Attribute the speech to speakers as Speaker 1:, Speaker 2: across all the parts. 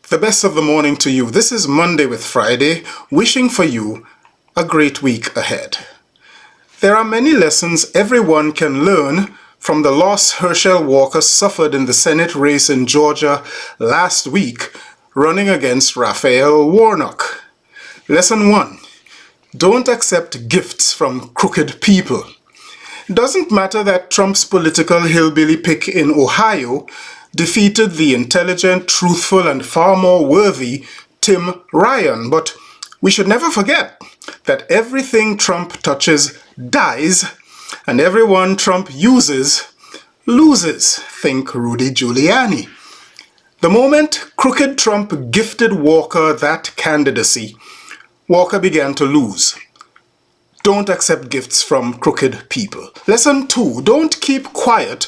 Speaker 1: The best of the morning to you. This is Monday with Friday, wishing for you a great week ahead. There are many lessons everyone can learn from the loss Herschel Walker suffered in the Senate race in Georgia last week, running against Raphael Warnock. Lesson 1. Don't accept gifts from crooked people. It doesn't matter that Trump's political hillbilly pick in Ohio defeated the intelligent, truthful, and far more worthy Tim Ryan, but we should never forget that everything Trump touches dies, and everyone Trump uses loses. Think Rudy Giuliani. The moment crooked Trump gifted Walker that candidacy, Walker began to lose. Don't accept gifts from crooked people. Lesson 2. Don't keep quiet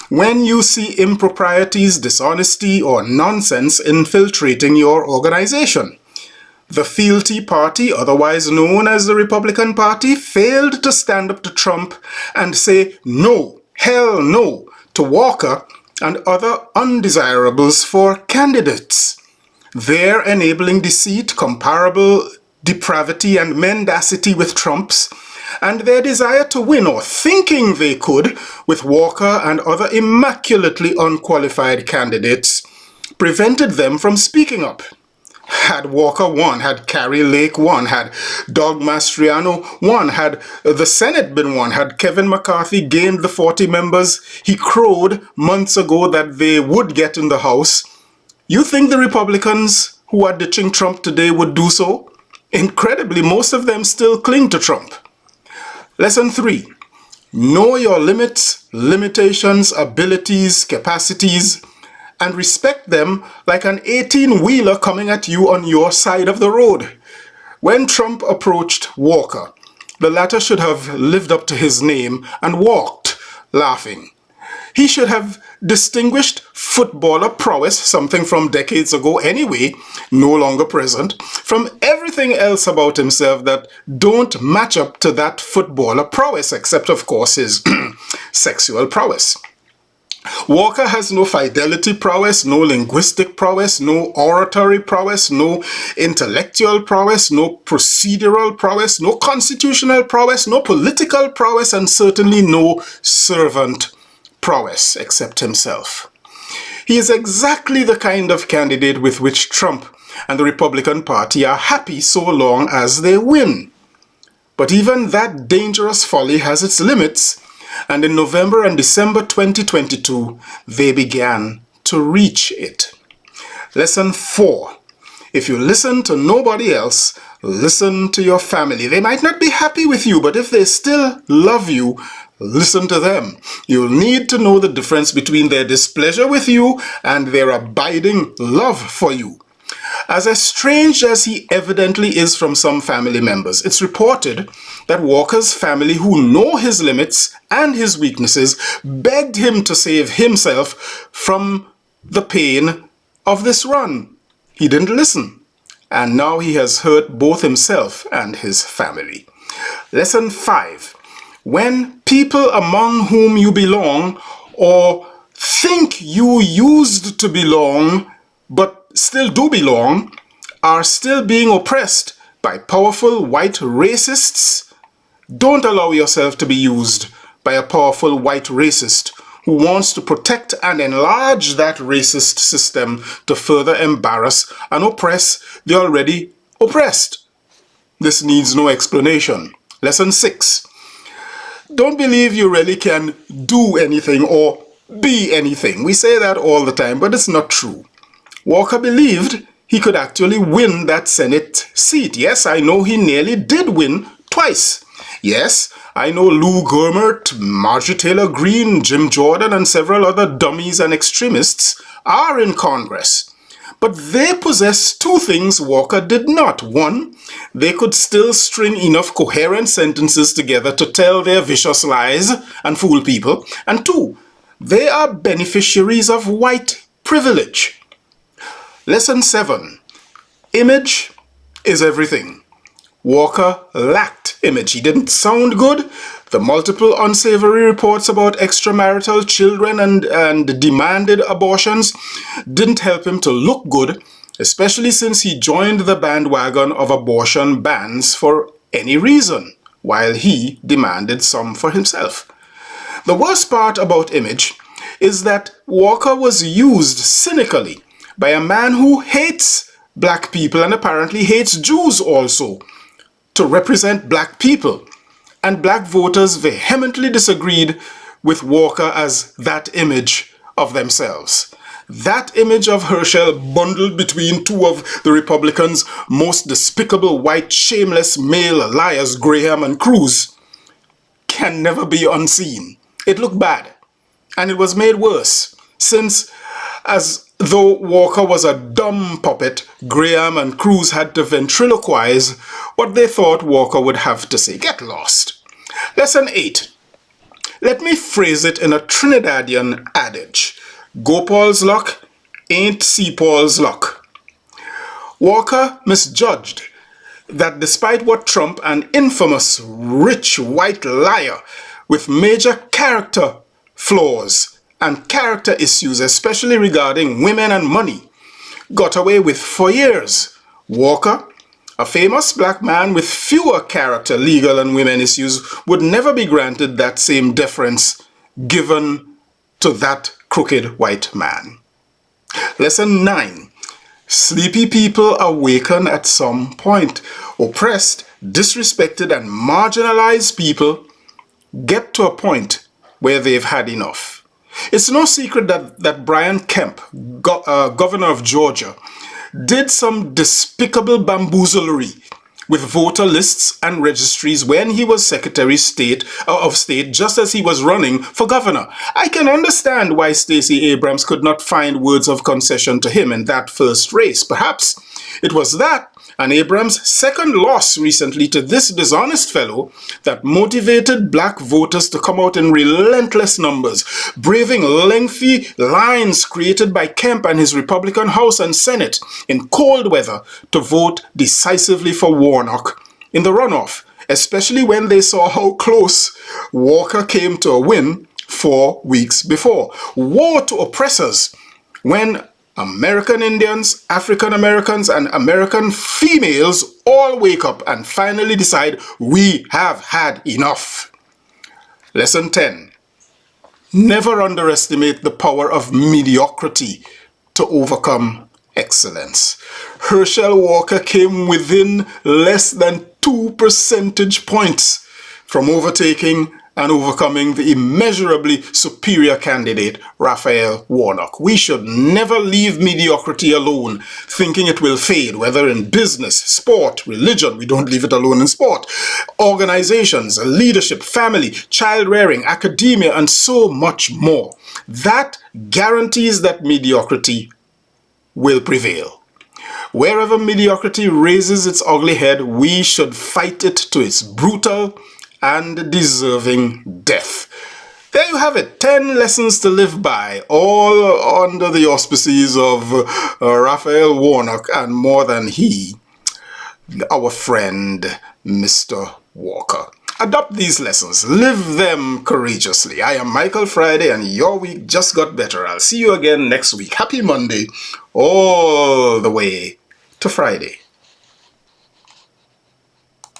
Speaker 1: when you see improprieties, dishonesty, or nonsense infiltrating your organization. The fealty party, otherwise known as the Republican Party, failed to stand up to Trump and say no, hell no, to Walker and other undesirables for candidates. Their enabling deceit, comparable depravity and mendacity with Trump's, and their desire to win, or thinking they could, with Walker and other immaculately unqualified candidates, prevented them from speaking up. Had Walker won, had Carrie Lake won, had Doug Mastriano won, had the Senate been won, had Kevin McCarthy gained the 40 members he crowed months ago that they would get in the House, you think the Republicans who are ditching Trump today would do so? Incredibly, most of them still cling to Trump. Lesson 3. Know your limits, limitations, abilities, capacities, and respect them like an 18-wheeler coming at you on your side of the road. When Trump approached Walker, the latter should have lived up to his name and walked, laughing. He should have distinguished footballer prowess, something from decades ago anyway, no longer present, from everything else about himself that don't match up to that footballer prowess, except of course his sexual prowess. Walker has no fidelity prowess, no linguistic prowess, no oratory prowess, no intellectual prowess, no procedural prowess, no constitutional prowess, no political prowess, and certainly no servant prowess except himself. He is exactly the kind of candidate with which Trump and the Republican Party are happy so long as they win. But even that dangerous folly has its limits, and in November and December 2022, they began to reach it. Lesson 4. If you listen to nobody else, listen to your family. They might not be happy with you, but if they still love you, listen to them. You'll need to know the difference between their displeasure with you and their abiding love for you. As estranged as he evidently is from some family members, it's reported that Walker's family, who know his limits and his weaknesses, begged him to save himself from the pain of this run. He didn't listen, and now he has hurt both himself and his family. Lesson 5. When people among whom you belong or think you used to belong but still do belong are still being oppressed by powerful white racists, don't allow yourself to be used by a powerful white racist who wants to protect and enlarge that racist system to further embarrass and oppress the already oppressed. This needs no explanation. Lesson 6. Don't believe you really can do anything or be anything. We say that all the time, but it's not true. Walker believed he could actually win that Senate seat. Yes, I know he nearly did win twice. Yes, I know Lou Gohmert, Marjorie Taylor Greene, Jim Jordan, and several other dummies and extremists are in Congress. But they possess two things Walker did not. One, they could still string enough coherent sentences together to tell their vicious lies and fool people. And two, they are beneficiaries of white privilege. Lesson 7. Image is everything. Walker lacked image. He didn't sound good. The multiple unsavory reports about extramarital children and demanded abortions didn't help him to look good. especially since he joined the bandwagon of abortion bans for any reason, while he demanded some for himself. The worst part about Image is that Walker was used cynically by a man who hates black people and apparently hates Jews also to represent black people. And black voters vehemently disagreed with Walker as that image of themselves. That image of Herschel bundled between two of the Republicans' most despicable white shameless male liars, Graham and Cruz, can never be unseen. It looked bad, and it was made worse, since as though Walker was a dumb puppet, Graham and Cruz had to ventriloquize what they thought Walker would have to say. Get lost. Lesson 8. Let me phrase it in a Trinidadian adage. Go Paul's luck ain't see Paul's luck. Walker misjudged that despite what Trump, an infamous rich white liar with major character flaws and character issues, especially regarding women and money, got away with for years, Walker, a famous black man with fewer character, legal, and women issues, would never be granted that same deference given to that crooked white man. Lesson 9. Sleepy people awaken at some point. Oppressed, disrespected, and marginalized people get to a point where they've had enough. It's no secret that Brian Kemp, governor of Georgia, did some despicable bamboozlery with voter lists and registries when he was Secretary of State, just as he was running for governor. I can understand why Stacey Abrams could not find words of concession to him in that first race. Perhaps it was that and Abrams' second loss recently to this dishonest fellow that motivated black voters to come out in relentless numbers, braving lengthy lines created by Kemp and his Republican House and Senate in cold weather to vote decisively for Warnock in the runoff, especially when they saw how close Walker came to a win 4 weeks before. Woe to oppressors when American Indians, African Americans, and American females all wake up and finally decide we have had enough. Lesson 10. Never underestimate the power of mediocrity to overcome excellence. Herschel Walker came within less than 2 percentage points from overtaking and overcoming the immeasurably superior candidate, Raphael Warnock. We should never leave mediocrity alone, thinking it will fade, whether in business, sport, religion. We don't leave it alone in sport. Organizations, leadership, family, child rearing, academia, and so much more. That guarantees that mediocrity will prevail. Wherever mediocrity raises its ugly head, we should fight it to its brutal and deserving death. There you have it, 10 lessons to live by, all under the auspices of Raphael Warnock and more than he, our friend, Mr. Walker. Adopt these lessons, live them courageously. I am Michael Friday and your week just got better. I'll see you again next week. Happy Monday, all the way to Friday.